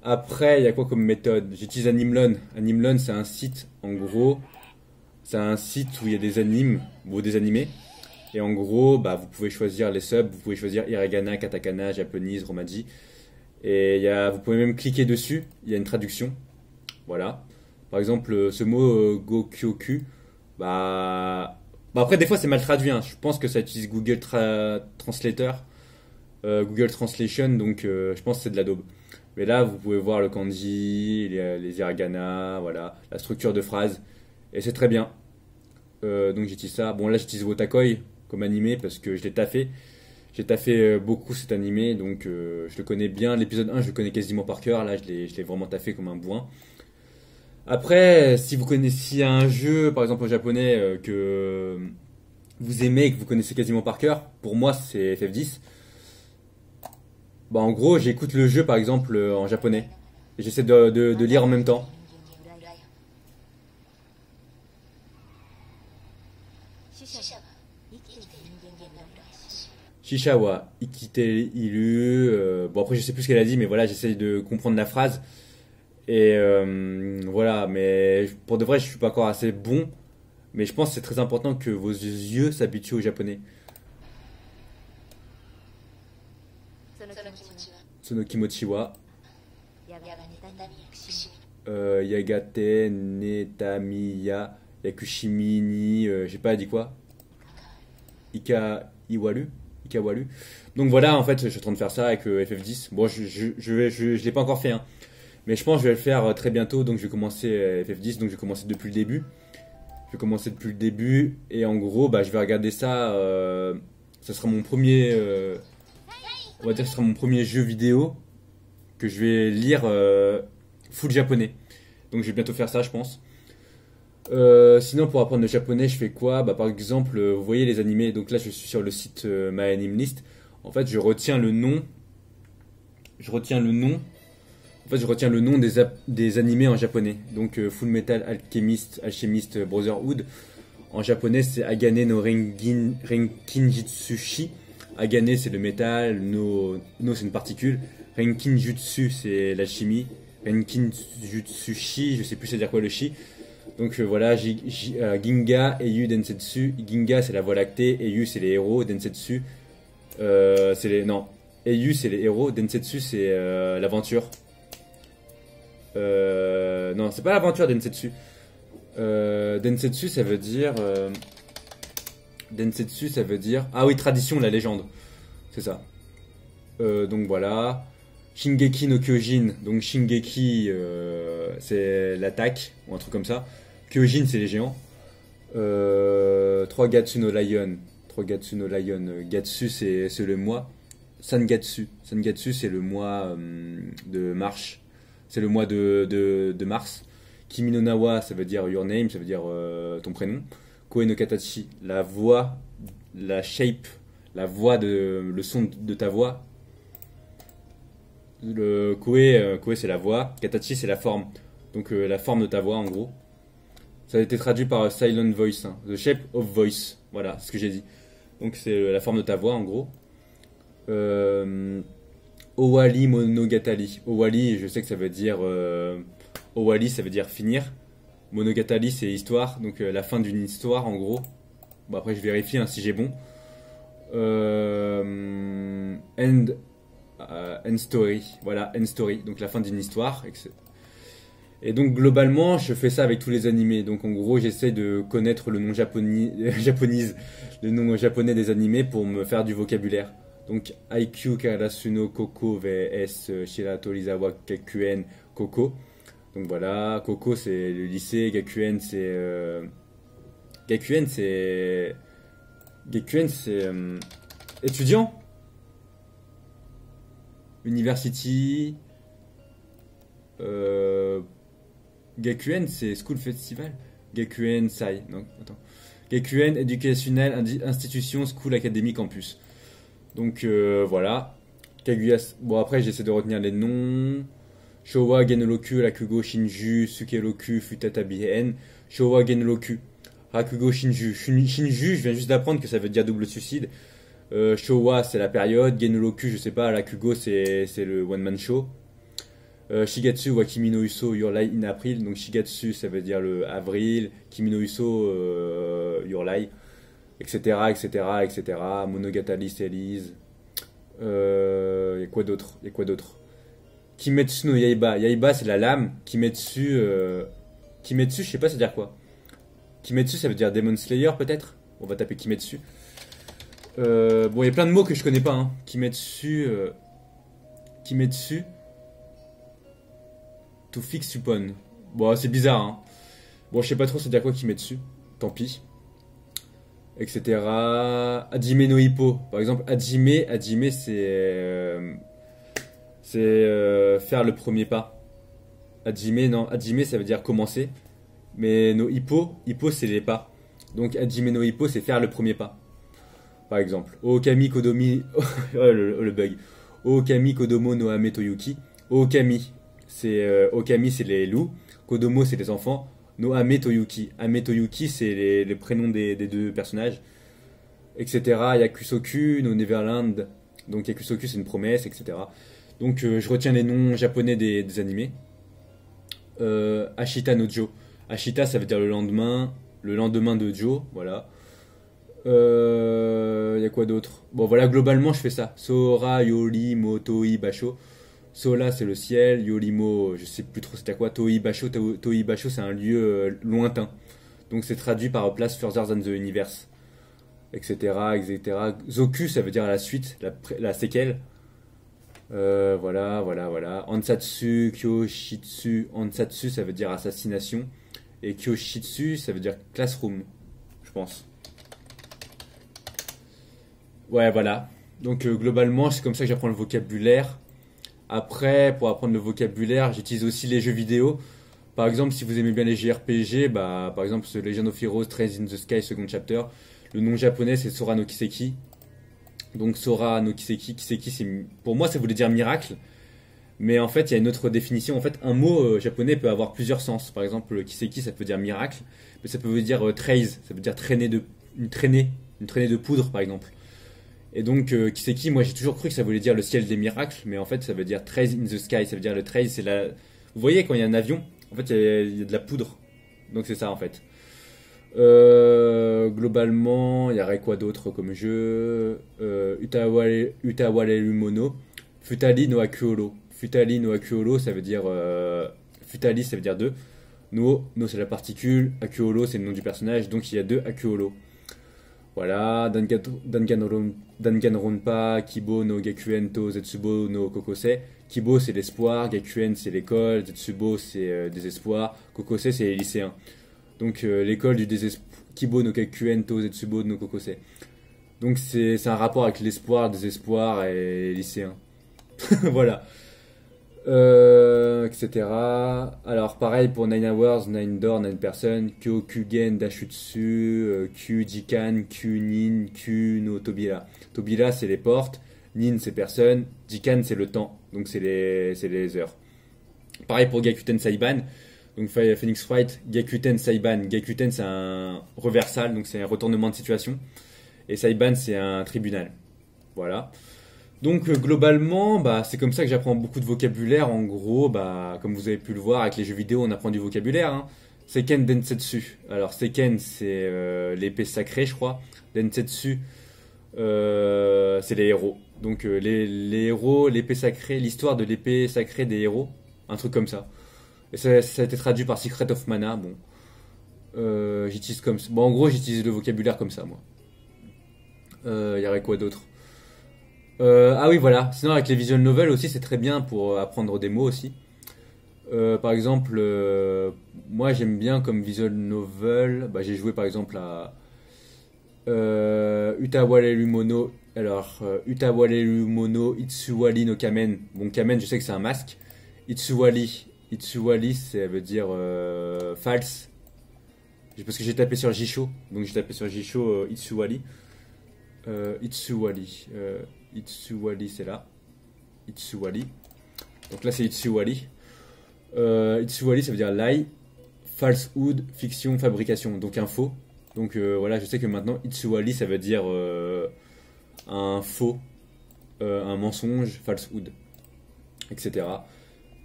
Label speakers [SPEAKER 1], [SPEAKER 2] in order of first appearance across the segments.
[SPEAKER 1] Après, il y a quoi comme méthode? J'utilise Animlon. Animlon, c'est un site, en gros, c'est un site où il y a des animes, ou des animés. Et en gros, bah, vous pouvez choisir les subs, vous pouvez choisir Hiragana, Katakana, Japanese, Romaji. Et vous pouvez même cliquer dessus, il y a une traduction. Voilà. Par exemple, ce mot Gokyoku, après des fois c'est mal traduit, hein. Je pense que ça utilise Google Translator, Google Translation, donc je pense que c'est de la daube. Mais là, vous pouvez voir le kanji, les hiragana, voilà, la structure de phrase, et c'est très bien. Donc j'utilise ça. Bon là j'utilise Wotakoi comme animé parce que je l'ai taffé. J'ai taffé beaucoup cet animé, donc je le connais bien. L'épisode 1, je le connais quasiment par cœur. Là, je l'ai vraiment taffé comme un bourrin. Après, si vous connaissiez un jeu, par exemple en japonais, que vous aimez et que vous connaissez quasiment par cœur, pour moi c'est FF10. Bah, en gros, j'écoute le jeu par exemple en japonais. Et j'essaie de lire en même temps. Shishawa, Ikite Iru. Bon, après, je sais plus ce qu'elle a dit, mais voilà, j'essaie de comprendre la phrase. Et voilà, mais pour de vrai, je suis pas encore assez bon. Mais je pense que c'est très important que vos yeux s'habituent au japonais. Sonokimochi wa Yagate Netamiya Yakushimi ni. J'ai pas dit quoi? Iwaru. Ikawaru. Donc voilà, en fait, je suis en train de faire ça avec FF10. Bon, je l'ai pas encore fait, hein. Mais je pense que je vais le faire très bientôt. Donc je vais commencer FF10. Donc je vais commencer depuis le début. Je vais commencer depuis le début. Et en gros, bah, je vais regarder ça. Ça sera mon premier. On va dire que ce sera mon premier jeu vidéo que je vais lire full japonais. Donc je vais bientôt faire ça, je pense. Sinon, pour apprendre le japonais, je fais quoi? Bah, par exemple, vous voyez les animés. Donc là, je suis sur le site My Anime List. En fait, je retiens le nom. Je retiens le nom. En fait, je retiens le nom des animés en japonais. Donc, Full Metal Alchemist Brotherhood. En japonais, c'est Agane no Renkinjutsushi. Agane, c'est le métal. No c'est une particule. Renkinjutsu, c'est la chimie. Renkinjutsushi, je sais plus c'est dire quoi le shi. Donc voilà, Ginga, Eiyu, Densetsu. Ginga, c'est la voie lactée. Eiyu, c'est les héros. Densetsu, c'est les. Non. Eiyu, c'est les héros. Densetsu, c'est l'aventure. Non, c'est pas l'aventure, Densetsu. Densetsu, ça veut dire. Densetsu, ça veut dire. Ah oui, tradition, la légende. C'est ça. Donc voilà. Shingeki no Kyojin. Donc Shingeki, c'est l'attaque, ou un truc comme ça. Kyojin, c'est les géants. 3 Gatsu no Lion. 3 Gatsu no Lion. Gatsu, c'est le mois. Sangatsu. Sangatsu, c'est le mois de marche. C'est le mois de mars. Kimi no Nawa, ça veut dire your name, ça veut dire ton prénom. Koe no Katachi, la voix, la shape, la voix le son de ta voix. Le Koe, c'est la voix. Katachi, c'est la forme. Donc la forme de ta voix, en gros. Ça a été traduit par Silent Voice, hein. The Shape of Voice. Voilà, c'est ce que j'ai dit. Donc c'est la forme de ta voix, en gros. Owali Monogatari. Owali, je sais que ça veut dire. Owali, ça veut dire finir. Monogatari, c'est histoire. Donc la fin d'une histoire, en gros. Bon, après, je vérifie hein, si j'ai bon. End story. Voilà, end story. Donc la fin d'une histoire. Et donc globalement, je fais ça avec tous les animés. Donc en gros, j'essaie de connaître le nom le nom japonais des animés pour me faire du vocabulaire. Donc IQ Karasuno Koko vs Shiratorizawa Gakuen Koko. Donc voilà, Koko c'est le lycée, Gakuen c'est Gakuen c'est étudiant. University. Gakuen, c'est School Festival. Gakuen Sai. Non, attends. Gakuen Educational Institution School Academy Campus. Donc voilà. Kaguya. Bon, après, j'essaie de retenir les noms. Showa Genoloku, Rakugo Shinju, Sukeroku, Futata Bihen. Showa Genoloku. Rakugo Shinju. Shinju, je viens juste d'apprendre que ça veut dire double suicide. Showa, c'est la période. Genoloku, je sais pas. Rakugo, c'est le one-man show. Shigatsu wa Kimi no Uso Your Lie in April. Donc Shigatsu ça veut dire le avril, Kimi no Uso Your Lie, etc. etc. etc. Monogatari Series. Y a quoi d'autre? Y a quoi d'autre? Kimetsu no Yaiba. Yaiba c'est la lame. Kimetsu, Kimetsu je sais pas ça veut dire quoi. Kimetsu ça veut dire Demon Slayer peut-être. On va taper Kimetsu. Bon il y a plein de mots que je connais pas. Hein. Kimetsu. Kimetsu. To fix upon. Bon, c'est bizarre, hein. Bon, je sais pas trop ça veut dire quoi Kimetsu. Tant pis. Etc. Hajime no Hippo. Par exemple, Hajime, c'est faire le premier pas. Hajime, non. Hajime, ça veut dire commencer. Mais no Hippo, c'est les pas. Donc, Hajime no Hippo, c'est faire le premier pas. Par exemple. Okami Kodomi. Oh, le bug. Okami Kodomo no Ame Toyuki. Okami. Okami, c'est les loups. Kodomo, c'est les enfants. No Ame Toyuki. Ame Toyuki, c'est les prénoms des deux personnages. Etc. Yakusoku, no Neverland. Donc Yakusoku, c'est une promesse, etc. Donc je retiens les noms japonais des animés. Ashita no Jo. Ashita, ça veut dire le lendemain de Jo. Voilà. Y a quoi d'autre? Bon, voilà, globalement, je fais ça. Sora, Yori, Motoi, Basho. Sola, c'est le ciel. Yorimo, je sais plus trop c'était quoi. Toi Basho, c'est un lieu lointain. Donc c'est traduit par place further than the universe. Etc. etc. Zoku, ça veut dire la suite, la séquelle. Voilà. Ansatsu, Kyoshitsu. Ansatsu, ça veut dire assassination. Et Kyoshitsu, ça veut dire classroom, je pense. Ouais, voilà. Donc globalement, c'est comme ça que j'apprends le vocabulaire. Après, pour apprendre le vocabulaire, j'utilise aussi les jeux vidéo. Par exemple, si vous aimez bien les JRPG, bah, par exemple, ce Legend of Heroes Trails in the Sky Second Chapter, le nom japonais c'est Sora no Kiseki. Donc Sora no Kiseki, Kiseki, pour moi ça voulait dire miracle. Mais en fait, il y a une autre définition. En fait, un mot japonais peut avoir plusieurs sens. Par exemple, Kiseki, ça peut dire miracle, mais ça peut dire trace, ça veut dire une traînée de poudre, par exemple. Et donc, Kiseki, moi j'ai toujours cru que ça voulait dire le ciel des miracles, mais en fait ça veut dire trace in the sky, ça veut dire le trace, c'est la... Vous voyez quand il y a un avion, en fait il y a de la poudre, donc c'est ça en fait. Globalement, il y aurait quoi d'autre comme jeu? Utaware Mono, Futali no Akuolo. Futali no Akuolo, ça veut dire... Futali, ça veut dire deux. No c'est la particule, Akuolo c'est le nom du personnage, donc il y a deux Akuolo. Voilà, Danganronpa, Kibo no Gakuen to Zetsubo no Kokose. Kibo c'est l'espoir, Gakuen c'est l'école, Zetsubo c'est désespoir, Kokose c'est les lycéens. Donc l'école du désespoir, Kibo no Gakuen to Zetsubo no Kokose. Donc c'est un rapport avec l'espoir, désespoir et les lycéens. Voilà. Etc. Alors pareil pour 9 hours, 9 door, 9 personnes, Kyokugen, Dashutsu, Jikan, Nin, no Tobira. Tobira c'est les portes, Nin c'est personnes, Jikan c'est le temps, donc c'est les heures. Pareil pour Gakuten Saiban, donc Phoenix Wright, Gakuten Saiban. Gakuten c'est un reversal, donc c'est un retournement de situation, et Saiban c'est un tribunal. Voilà. Donc globalement, bah, c'est comme ça que j'apprends beaucoup de vocabulaire. En gros, bah, comme vous avez pu le voir avec les jeux vidéo, on apprend du vocabulaire. Hein. Seiken Densetsu. Alors Seiken, c'est l'épée sacrée, je crois. Densetsu, c'est les héros. Donc les héros, l'épée sacrée, l'histoire de l'épée sacrée des héros, un truc comme ça. Et ça a été traduit par Secret of Mana. Bon, j'utilise comme ça. Bon, en gros, j'utilise le vocabulaire comme ça, moi. Il y aurait quoi d'autre? Ah oui, voilà. Sinon, avec les visual novels aussi, c'est très bien pour apprendre des mots aussi. Par exemple, moi j'aime bien comme visual novel. Bah, j'ai joué par exemple à Utawareru Mono. Alors, Utawareru Mono Itsuwali no Kamen. Bon, Kamen, je sais que c'est un masque. Itsuwali, ça veut dire false. Parce que j'ai tapé sur Jisho. Donc j'ai tapé sur Jisho Itsuwali. Itsuwali, c'est là. Itsuwali. Donc là, c'est Itsuwali. Itsuwali, ça veut dire lie, falsehood, fiction, fabrication. Donc un faux. Donc voilà, je sais que maintenant, Itsuwali, ça veut dire un faux, un mensonge, falsehood, etc.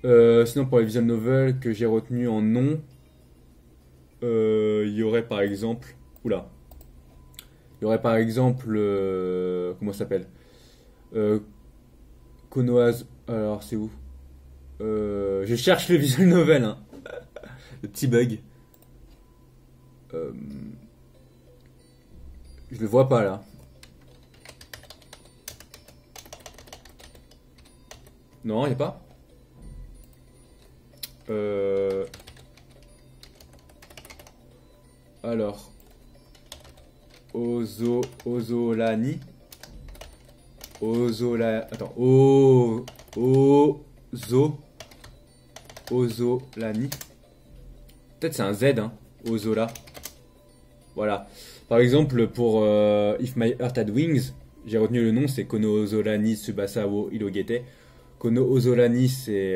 [SPEAKER 1] Sinon, pour les visual novels que j'ai retenu en nom, il y aurait par exemple. Oula. Il y aurait par exemple. Comment ça s'appelle? euh, Konohaz. Alors, c'est où? Je cherche le visual novel, hein. Le petit bug. Euh, je le vois pas là. Non, il n'y a pas. Euh, alors, Ozolani. Attends. Ozolani. Peut-être c'est un Z, hein. Ozola. Voilà. Par exemple, pour If My Heart Had Wings, j'ai retenu le nom, c'est Kono Ozolani Tsubasa wo Hirogete. Kono Ozolani, c'est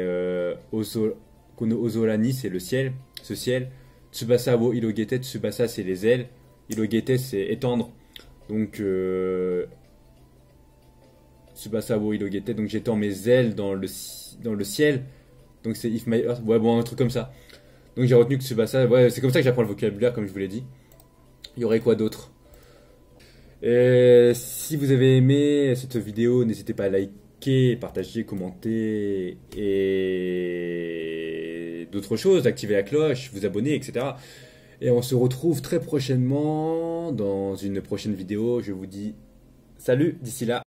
[SPEAKER 1] Kono Ozolani, c'est le ciel, ce ciel. Tsubasa wo Hirogete, Tsubasa, c'est les ailes. Hirogete, c'est étendre. Donc, Tsubasa wo Hirogete, donc j'étends mes ailes dans le ciel. Donc c'est If My Heart, ouais, bon, un truc comme ça. Donc j'ai retenu que Tsubasa, ouais, c'est comme ça que j'apprends le vocabulaire, comme je vous l'ai dit. Il y aurait quoi d'autre? Et si vous avez aimé cette vidéo, n'hésitez pas à liker, partager, commenter et d'autres choses, activer la cloche, vous abonner, etc. Et on se retrouve très prochainement dans une prochaine vidéo. Je vous dis salut d'ici là.